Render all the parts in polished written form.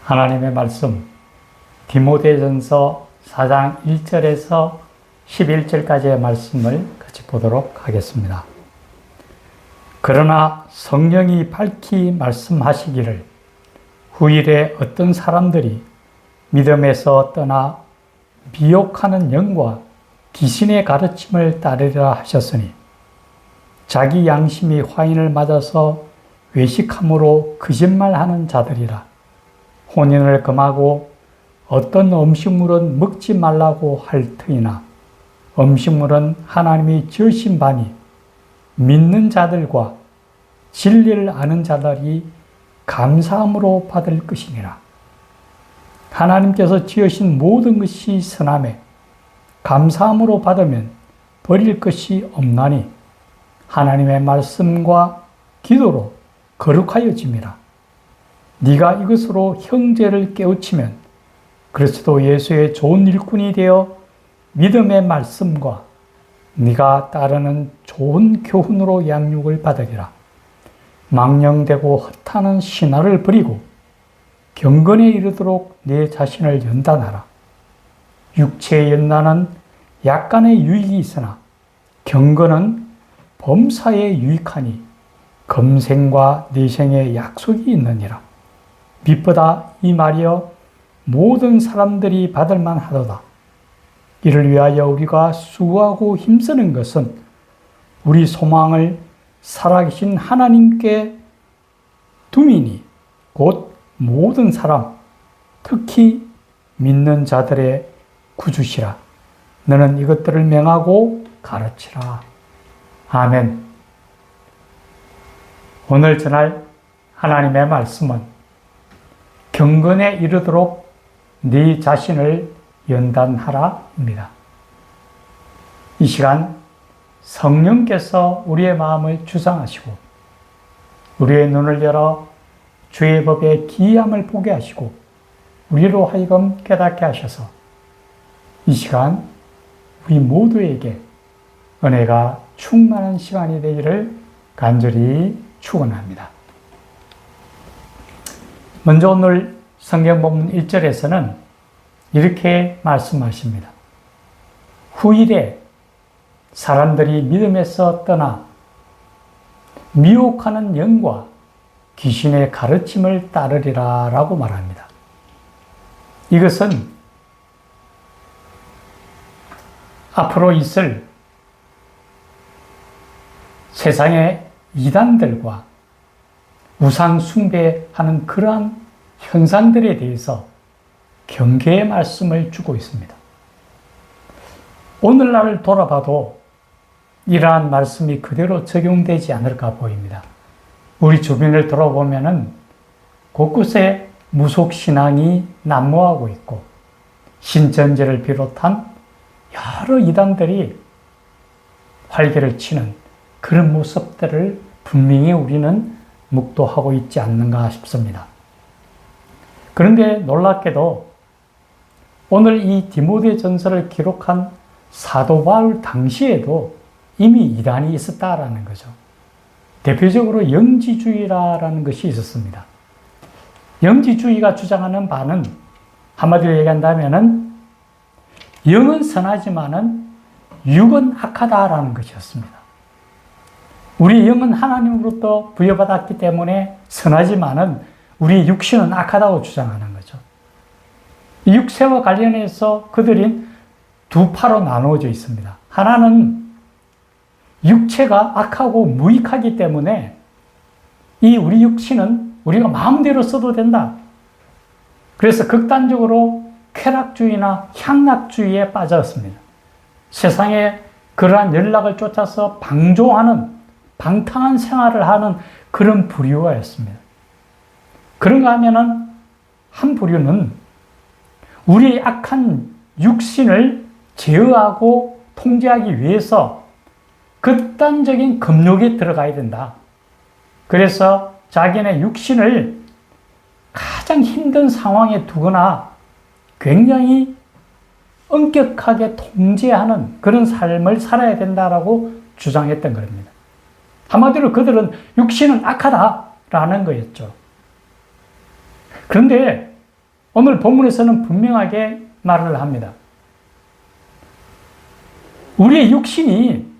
하나님의 말씀 디모데전서 4장 1절에서 11절까지의 말씀을 같이 보도록 하겠습니다. 그러나 성령이 밝히 말씀하시기를 후일에 어떤 사람들이 믿음에서 떠나 미혹하는 영과 귀신의 가르침을 따르리라 하셨으니 자기 양심이 화인을 맞아서 외식함으로 거짓말하는 자들이라. 혼인을 금하고 어떤 음식물은 먹지 말라고 할 터이나 음식물은 하나님이 지으신 바니 믿는 자들과 진리를 아는 자들이 감사함으로 받을 것이니라. 하나님께서 지으신 모든 것이 선하매 감사함으로 받으면 버릴 것이 없나니 하나님의 말씀과 기도로 거룩하여짐이라. 네가 이것으로 형제를 깨우치면 그리스도 예수의 좋은 일꾼이 되어 믿음의 말씀과 네가 따르는 좋은 교훈으로 양육을 받으리라. 망령되고 헛하는 신화를 버리고 경건에 이르도록 내 자신을 연단하라. 육체의 연단은 약간의 유익이 있으나 경건은 범사에 유익하니 금생과 내생에 약속이 있느니라. 빛보다 이 말이여 모든 사람들이 받을 만하도다. 이를 위하여 우리가 수고하고 힘쓰는 것은 우리 소망을 살아계신 하나님께 둠이니 곧 모든 사람, 특히 믿는 자들의 구주시라. 너는 이것들을 명하고 가르치라. 아멘. 오늘 전할 하나님의 말씀은 경건에 이르도록 네 자신을 연단하라입니다. 이 시간 성령께서 우리의 마음을 주장하시고 우리의 눈을 열어 주의 법의 기이함을 보게 하시고 우리로 하여금 깨닫게 하셔서 이 시간 우리 모두에게 은혜가 충만한 시간이 되기를 간절히 축원합니다. 먼저 오늘 성경 본문 1절에서는 이렇게 말씀하십니다. 후일에 사람들이 믿음에서 떠나 미혹하는 영과 귀신의 가르침을 따르리라 라고 말합니다. 이것은 앞으로 있을 세상의 이단들과 우상 숭배하는 그러한 현상들에 대해서 경계의 말씀을 주고 있습니다. 오늘날을 돌아봐도 이러한 말씀이 그대로 적용되지 않을까 보입니다. 우리 주변을 돌아보면은 곳곳에 무속신앙이 난무하고 있고 신천지를 비롯한 여러 이단들이 활개를 치는 그런 모습들을 분명히 우리는 묵도하고 있지 않는가 싶습니다. 그런데 놀랍게도 오늘 이 디모데전서를 기록한 사도 바울 당시에도 이미 이단이 있었다라는 거죠. 대표적으로 영지주의라는 것이 있었습니다. 영지주의가 주장하는 바는 한마디로 얘기한다면은 영은 선하지만은 육은 악하다라는 것이었습니다. 우리 영은 하나님으로부터 부여받았기 때문에 선하지만은 우리 육신은 악하다고 주장하는 거죠. 육체와 관련해서 그들이 두 파로 나누어져 있습니다. 하나는 육체가 악하고 무익하기 때문에 이 우리 육신은 우리가 마음대로 써도 된다. 그래서 극단적으로 쾌락주의나 향락주의에 빠졌습니다. 세상에 그러한 연락을 쫓아서 방종하는 방탕한 생활을 하는 그런 부류였습니다. 그런가 하면은 한 부류는 우리의 악한 육신을 제어하고 통제하기 위해서 극단적인 금욕에 들어가야 된다. 그래서 자기네 육신을 가장 힘든 상황에 두거나 굉장히 엄격하게 통제하는 그런 삶을 살아야 된다라고 주장했던 겁니다. 한마디로 그들은 육신은 악하다라는 거였죠. 그런데 오늘 본문에서는 분명하게 말을 합니다. 우리의 육신이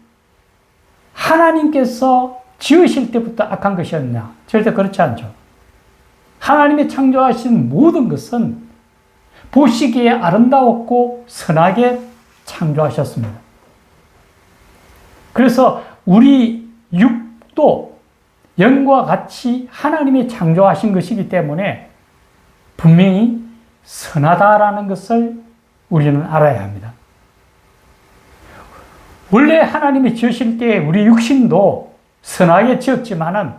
하나님께서 지으실 때부터 악한 것이었냐? 절대 그렇지 않죠. 하나님이 창조하신 모든 것은 보시기에 아름다웠고 선하게 창조하셨습니다. 그래서 우리 육도 영과 같이 하나님이 창조하신 것이기 때문에 분명히 선하다라는 것을 우리는 알아야 합니다. 원래 하나님이 지으실 때 우리 육신도 선하게 지었지만은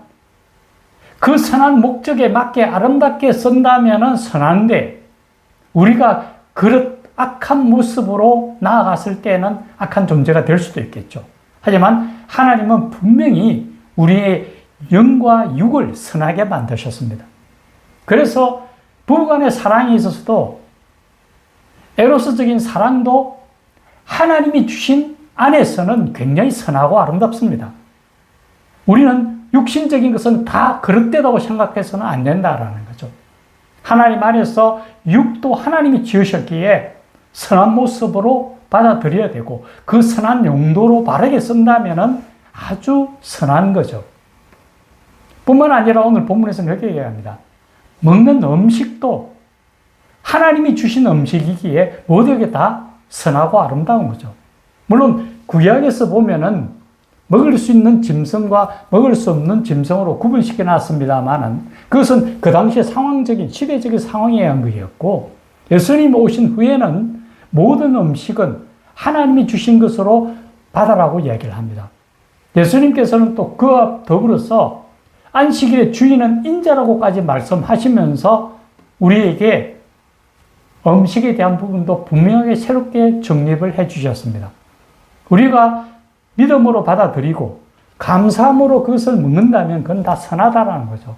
그 선한 목적에 맞게 아름답게 쓴다면은 선한데 우리가 그릇 악한 모습으로 나아갔을 때는 악한 존재가 될 수도 있겠죠. 하지만 하나님은 분명히 우리의 영과 육을 선하게 만드셨습니다. 그래서 부부간의 사랑에 있어서도 에로스적인 사랑도 하나님이 주신 안에서는 굉장히 선하고 아름답습니다. 우리는 육신적인 것은 다 그릇되다고 생각해서는 안 된다라는 거죠. 하나님 안에서 육도 하나님이 지으셨기에 선한 모습으로 받아들여야 되고 그 선한 용도로 바르게 쓴다면 아주 선한 거죠. 뿐만 아니라 오늘 본문에서 그렇게 얘기합니다. 먹는 음식도 하나님이 주신 음식이기에 모든 게 다 선하고 아름다운 거죠. 물론 구약에서 보면은 먹을 수 있는 짐승과 먹을 수 없는 짐승으로 구분시켜 놨습니다만은 그것은 그 당시의 상황적인 시대적인 상황에 의한 것이었고 예수님 오신 후에는 모든 음식은 하나님이 주신 것으로 받아라고 이야기를 합니다. 예수님께서는 또 그와 더불어서 안식일의 주인은 인자라고까지 말씀하시면서 우리에게 음식에 대한 부분도 분명하게 새롭게 정립을 해 주셨습니다. 우리가 믿음으로 받아들이고 감사함으로 그것을 묻는다면 그건 다 선하다라는 거죠.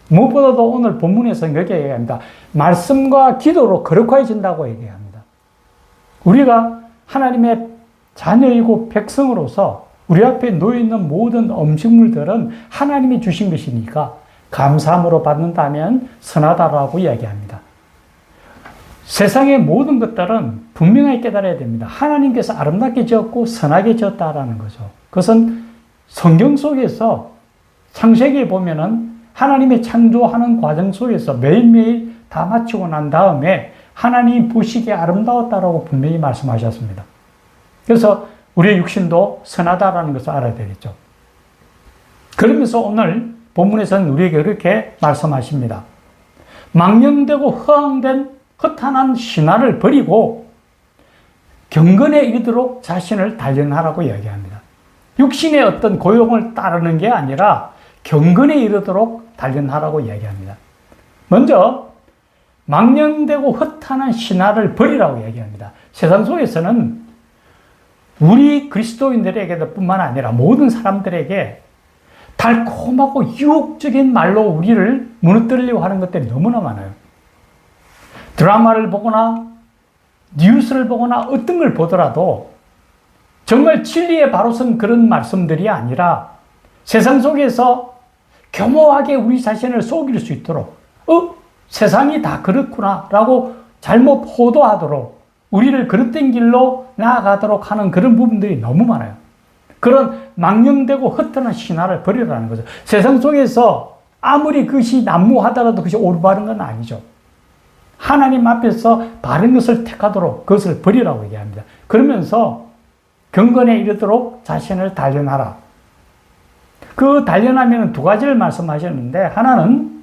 무엇보다도 오늘 본문에서는 이렇게 얘기합니다. 말씀과 기도로 거룩해진다고 얘기합니다. 우리가 하나님의 자녀이고 백성으로서 우리 앞에 놓여있는 모든 음식물들은 하나님이 주신 것이니까 감사함으로 받는다면 선하다라고 이야기합니다. 세상의 모든 것들은 분명하게 깨달아야 됩니다. 하나님께서 아름답게 지었고 선하게 지었다라는 거죠. 그것은 성경 속에서 창세기에 보면은 하나님의 창조하는 과정 속에서 매일매일 다 마치고 난 다음에 하나님이 보시기에 아름다웠다라고 분명히 말씀하셨습니다. 그래서 우리의 육신도 선하다라는 것을 알아야 되겠죠. 그러면서 오늘 본문에서는 우리에게 이렇게 말씀하십니다. 망령되고 허황된 허탄한 신화를 버리고 경건에 이르도록 자신을 단련하라고 이야기합니다. 육신의 어떤 고용을 따르는 게 아니라 경건에 이르도록 단련하라고 이야기합니다. 먼저 망령되고 허탄한 신화를 버리라고 이야기합니다. 세상 속에서는 우리 그리스도인들에게도 뿐만 아니라 모든 사람들에게 달콤하고 유혹적인 말로 우리를 무너뜨리려고 하는 것들이 너무나 많아요. 드라마를 보거나 뉴스를 보거나 어떤 걸 보더라도 정말 진리에 바로 선 그런 말씀들이 아니라 세상 속에서 교묘하게 우리 자신을 속일 수 있도록 세상이 다 그렇구나 라고 잘못 호도하도록 우리를 그릇된 길로 나아가도록 하는 그런 부분들이 너무 많아요. 그런 망령되고 허탄한 신화를 버리라는 거죠. 세상 속에서 아무리 그것이 난무하더라도 그것이 올바른 건 아니죠. 하나님 앞에서 바른 것을 택하도록 그것을 버리라고 얘기합니다. 그러면서 경건에 이르도록 자신을 단련하라. 그 단련하면 두 가지를 말씀하셨는데 하나는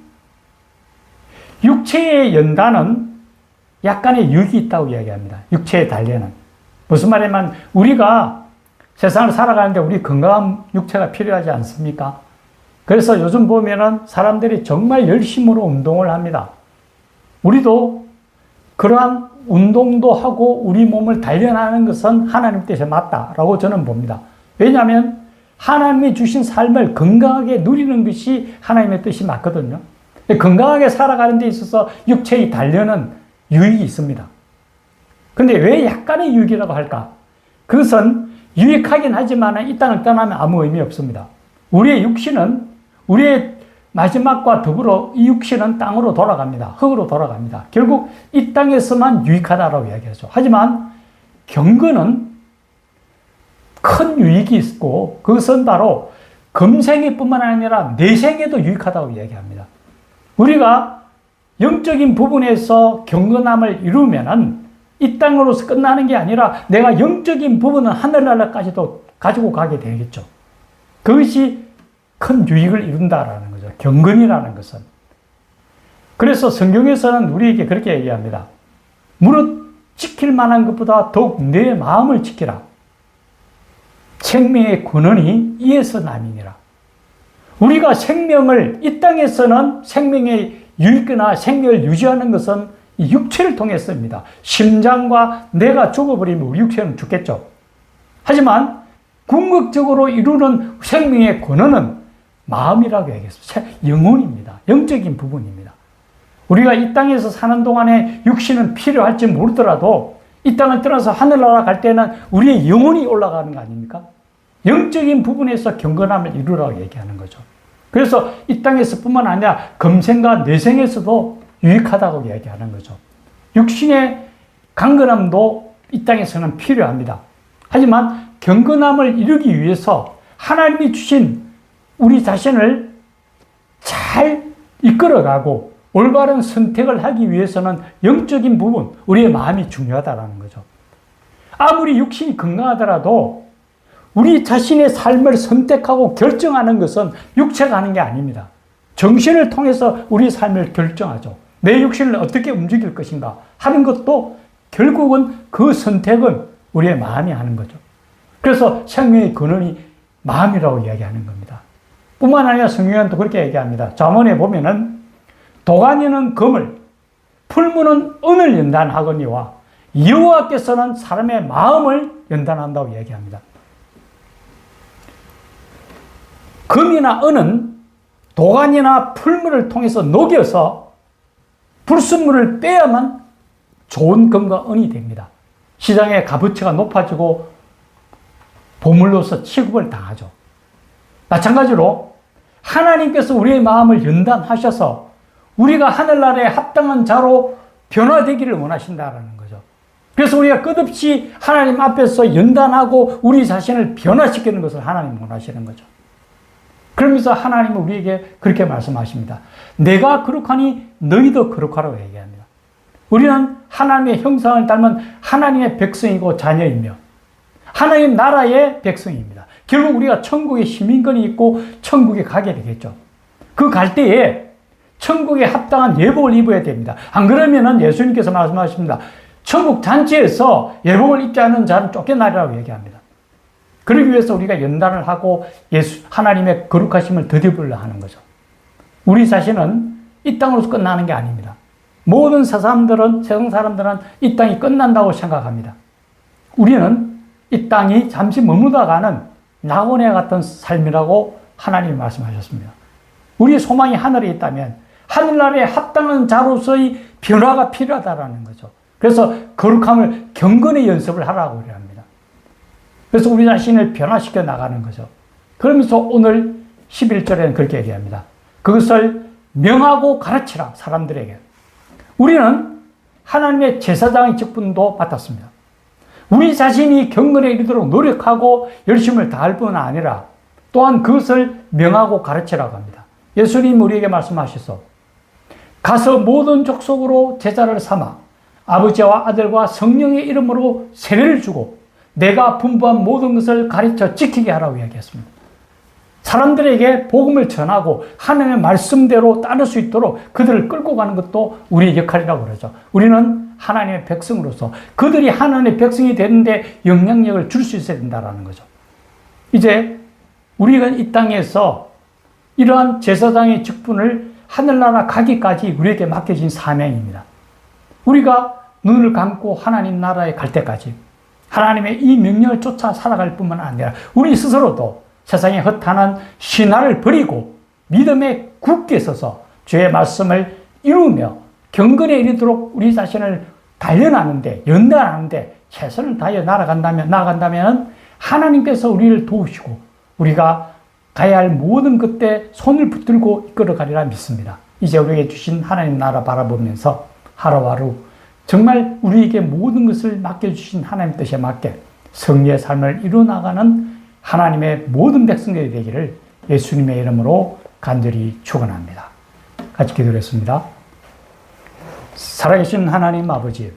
육체의 연단은 약간의 유익이 있다고 이야기합니다. 육체의 단련은. 무슨 말이냐면 우리가 세상을 살아가는데 우리 건강한 육체가 필요하지 않습니까? 그래서 요즘 보면은 사람들이 정말 열심으로 운동을 합니다. 우리도 그러한 운동도 하고 우리 몸을 단련하는 것은 하나님 뜻에 맞다라고 저는 봅니다. 왜냐하면 하나님이 주신 삶을 건강하게 누리는 것이 하나님의 뜻이 맞거든요. 건강하게 살아가는 데 있어서 육체의 단련은 유익이 있습니다. 근데 왜 약간의 유익이라고 할까? 그것은 유익하긴 하지만 이 땅을 떠나면 아무 의미 없습니다. 우리의 육신은 우리의 마지막과 더불어 이 육신은 땅으로 돌아갑니다. 흙으로 돌아갑니다. 결국 이 땅에서만 유익하다라고 이야기하죠. 하지만 경건은 큰 유익이 있고 그것은 바로 금생애뿐만 아니라 내생에도 유익하다고 이야기합니다. 우리가 영적인 부분에서 경건함을 이루면은 이 땅으로서 끝나는 게 아니라 내가 영적인 부분은 하늘나라까지도 가지고 가게 되겠죠. 그것이 큰 유익을 이룬다라는 거죠. 경건이라는 것은. 그래서 성경에서는 우리에게 그렇게 얘기합니다. 무릇 지킬 만한 것보다 더욱 내 마음을 지키라. 생명의 근원이 이에서 남이니라. 우리가 생명을 이 땅에서는 생명의 유익이나 생명을 유지하는 것은 이 육체를 통해서입니다. 심장과 뇌가 죽어버리면 우리 육체는 죽겠죠. 하지만 궁극적으로 이루는 생명의 근원은 마음이라고 얘기했습니다. 영혼입니다. 영적인 부분입니다. 우리가 이 땅에서 사는 동안에 육신은 필요할지 모르더라도 이 땅을 떠나서 하늘나라 갈 때는 우리의 영혼이 올라가는 거 아닙니까? 영적인 부분에서 경건함을 이루라고 얘기하는 거죠. 그래서 이 땅에서 뿐만 아니라 금생과 내생에서도 유익하다고 얘기하는 거죠. 육신의 강건함도 이 땅에서는 필요합니다. 하지만 경건함을 이루기 위해서 하나님이 주신 우리 자신을 잘 이끌어가고 올바른 선택을 하기 위해서는 영적인 부분, 우리의 마음이 중요하다는 거죠. 아무리 육신이 건강하더라도 우리 자신의 삶을 선택하고 결정하는 것은 육체가 하는 게 아닙니다. 정신을 통해서 우리 삶을 결정하죠. 내 육신을 어떻게 움직일 것인가 하는 것도 결국은 그 선택은 우리의 마음이 하는 거죠. 그래서 생명의 근원이 마음이라고 이야기하는 겁니다. 뿐만 아니라 성경은 또 그렇게 얘기합니다. 잠언에 보면은 도가니는 금을, 풀무는 은을 연단하거니와 여호와께서는 사람의 마음을 연단한다고 얘기합니다. 금이나 은은 도가니나 풀물을 통해서 녹여서 불순물을 빼야만 좋은 금과 은이 됩니다. 시장의 값어치가 높아지고 보물로서 취급을 당하죠. 마찬가지로 하나님께서 우리의 마음을 연단하셔서 우리가 하늘나라에 합당한 자로 변화되기를 원하신다는 거죠. 그래서 우리가 끝없이 하나님 앞에서 연단하고 우리 자신을 변화시키는 것을 하나님 원하시는 거죠. 그러면서 하나님은 우리에게 그렇게 말씀하십니다. 내가 거룩하니 너희도 거룩하라고 얘기합니다. 우리는 하나님의 형상을 닮은 하나님의 백성이고 자녀이며 하나님 나라의 백성입니다. 결국 우리가 천국의 시민권이 있고 천국에 가게 되겠죠. 그 갈 때에 천국에 합당한 예복을 입어야 됩니다. 안 그러면은 예수님께서 말씀하십니다. 천국 잔치에서 예복을 입지 않은 자는 쫓겨나리라고 얘기합니다. 그러기 위해서 우리가 연단을 하고 하나님의 거룩하심을 덧입으려 하는 거죠. 우리 자신은 이 땅으로서 끝나는 게 아닙니다. 모든 세상 사람들은 이 땅이 끝난다고 생각합니다. 우리는 이 땅이 잠시 머무다가는 낙원에 같은 삶이라고 하나님이 말씀하셨습니다. 우리의 소망이 하늘에 있다면 하늘나라에 합당한 자로서의 변화가 필요하다는 거죠. 그래서 거룩함을 경건의 연습을 하라고 합니다. 그래서 우리 자신을 변화시켜 나가는 거죠. 그러면서 오늘 11절에는 그렇게 얘기합니다. 그것을 명하고 가르치라, 사람들에게. 우리는 하나님의 제사장의 직분도 맡았습니다. 우리 자신이 경건에 이르도록 노력하고 열심을 다할 뿐 아니라 또한 그것을 명하고 가르치라고 합니다. 예수님 우리에게 말씀하셔서 가서 모든 족속으로 제자를 삼아 아버지와 아들과 성령의 이름으로 세례를 주고 내가 분부한 모든 것을 가르쳐 지키게 하라고 이야기했습니다. 사람들에게 복음을 전하고 하나님의 말씀대로 따를 수 있도록 그들을 끌고 가는 것도 우리의 역할이라고 그러죠. 우리는 하나님의 백성으로서 그들이 하나님의 백성이 되는데 영향력을 줄 수 있어야 된다는 거죠. 이제 우리가 이 땅에서 이러한 제사장의 직분을 하늘나라 가기까지 우리에게 맡겨진 사명입니다. 우리가 눈을 감고 하나님 나라에 갈 때까지 하나님의 이 명령을 쫓아 살아갈 뿐만 아니라 우리 스스로도 세상의 허탄한 신화를 버리고 믿음에 굳게 서서 주의 말씀을 이루며 경건에 이르도록 우리 자신을 단련하는데, 연단하는데 최선을 다해 나아간다면 하나님께서 우리를 도우시고 우리가 가야 할 모든 것에 손을 붙들고 이끌어가리라 믿습니다. 이제 우리에게 주신 하나님 나라 바라보면서 하루하루 정말 우리에게 모든 것을 맡겨주신 하나님 뜻에 맞게 승리의 삶을 이루어나가는 하나님의 모든 백성들이 되기를 예수님의 이름으로 간절히 축원합니다. 같이 기도하겠습니다. 살아계신 하나님 아버지,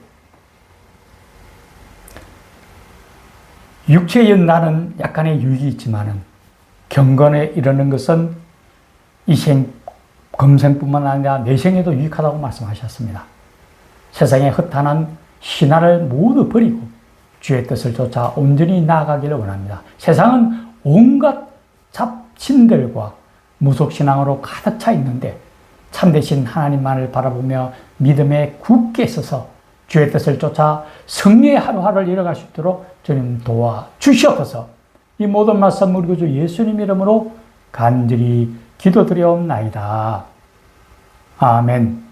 육체의 나는 약간의 유익이 있지만은 경건에 이르는 것은 이 생, 금생뿐만 아니라 내생에도 유익하다고 말씀하셨습니다. 세상의 허탄한 신화를 모두 버리고 주의 뜻을 쫓아 온전히 나아가기를 원합니다. 세상은 온갖 잡신들과 무속신앙으로 가득 차 있는데 참되신 하나님만을 바라보며 믿음에 굳게 서서 주의 뜻을 쫓아 승리의 하루하루를 이뤄갈 수 있도록 주님 도와주시옵소서. 이 모든 말씀 우리 구주 예수님 이름으로 간절히 기도드려옵나이다. 아멘.